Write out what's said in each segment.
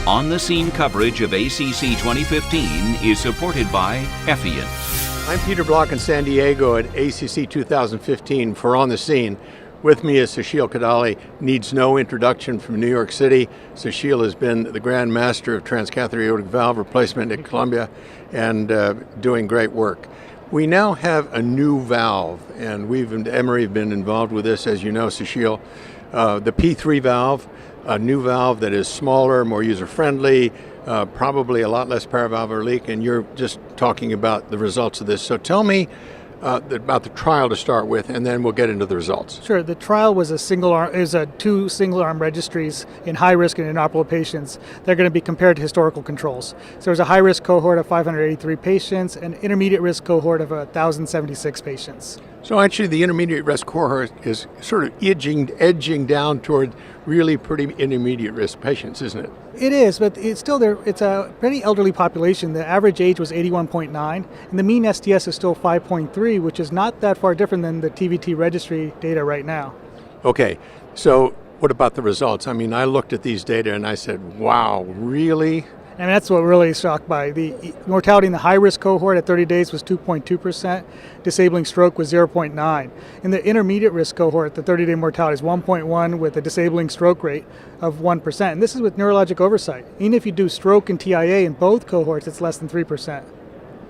On-the-scene coverage of ACC 2015 is supported by SAPIEN. I'm Peter Block in San Diego at ACC 2015 for On the Scene. With me is Sushil Kadali, needs no introduction from New York City. Sushil has been the Grand Master of transcatheter aortic valve replacement at Columbia and doing great work. We now have a new valve, and we've at Emory been involved with this, as you know, Sushil. The P3 valve, a new valve that is smaller, more user-friendly, probably a lot less paravalvular leak, and you're just talking about the results of this. So tell me about the trial to start with, and then we'll get into the results. Sure. The trial was two single-arm registries in high-risk and inoperable patients. They're going to be compared to historical controls. So there's a high-risk cohort of 583 patients, and intermediate-risk cohort of 1,076 patients. So actually the intermediate risk cohort is sort of edging down toward really pretty intermediate risk patients, isn't it? It is, but it's still there. It's a pretty elderly population. The average age was 81.9, and the mean STS is still 5.3, which is not that far different than the TVT registry data right now. Okay, so what about the results? I mean, I looked at these data and I said, wow, really? And that's what really shocked by. The mortality in the high-risk cohort at 30 days was 2.2%. Disabling stroke was 0.9. In the intermediate risk cohort, the 30-day mortality is 1.1 with a disabling stroke rate of 1%. And this is with neurologic oversight. Even if you do stroke and TIA in both cohorts, it's less than 3%.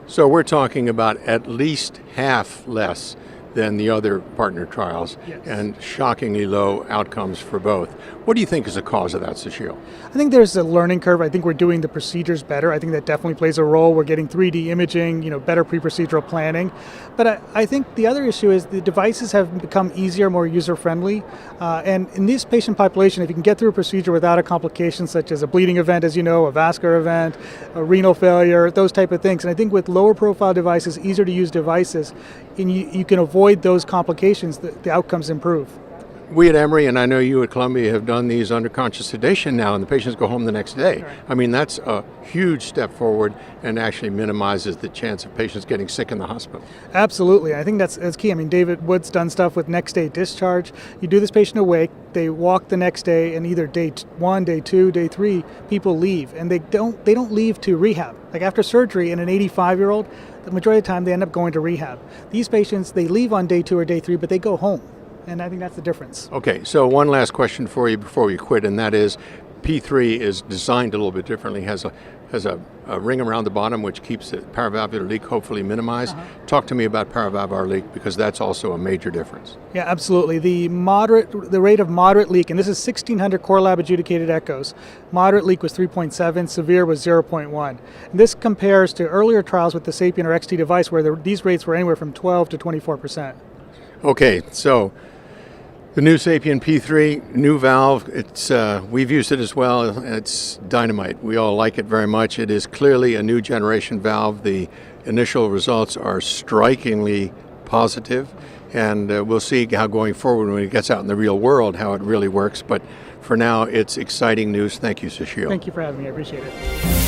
So we're talking about at least half less than the other partner trials, yes, and shockingly low outcomes for both. What do you think is the cause of that, Sushil? I think there's a learning curve. I think we're doing the procedures better. I think that definitely plays a role. We're getting 3D imaging, better pre-procedural planning. But I think the other issue is the devices have become easier, more user-friendly. And in this patient population, if you can get through a procedure without a complication such as a bleeding event, as you know, a vascular event, a renal failure, those type of things. And I think with lower profile devices, easier to use devices, and you can avoid those complications, the outcomes improve. We at Emory, and I know you at Columbia, have done these under conscious sedation now, and the patients go home the next day. Right. I mean, that's a huge step forward and actually minimizes the chance of patients getting sick in the hospital. Absolutely. I think that's key. I mean, David Wood's done stuff with next day discharge. You do this patient awake, they walk the next day, and either day 1, day 2, day 3, people leave, and they don't leave to rehab. Like after surgery in an 85-year-old, the majority of the time they end up going to rehab. These patients, they leave on day 2 or day 3, but they go home. And I think that's the difference. Okay, so one last question for you before we quit, and that is P3 is designed a little bit differently, has a ring around the bottom which keeps the paravalvular leak hopefully minimized. Talk to me about paravalvular leak, because that's also a major difference. Yeah, absolutely. The rate of moderate leak, and this is 1,600 core lab adjudicated echoes, moderate leak was 3.7, severe was 0.1. And this compares to earlier trials with the SAPIEN or XT device where these rates were anywhere from 12 to 24%. Okay, so the new SAPIEN P3, new valve, we've used it as well. It's dynamite. We all like it very much. It is clearly a new generation valve. The initial results are strikingly positive, and we'll see how going forward when it gets out in the real world how it really works. But for now, it's exciting news. Thank you, Sushil. Thank you for having me. I appreciate it.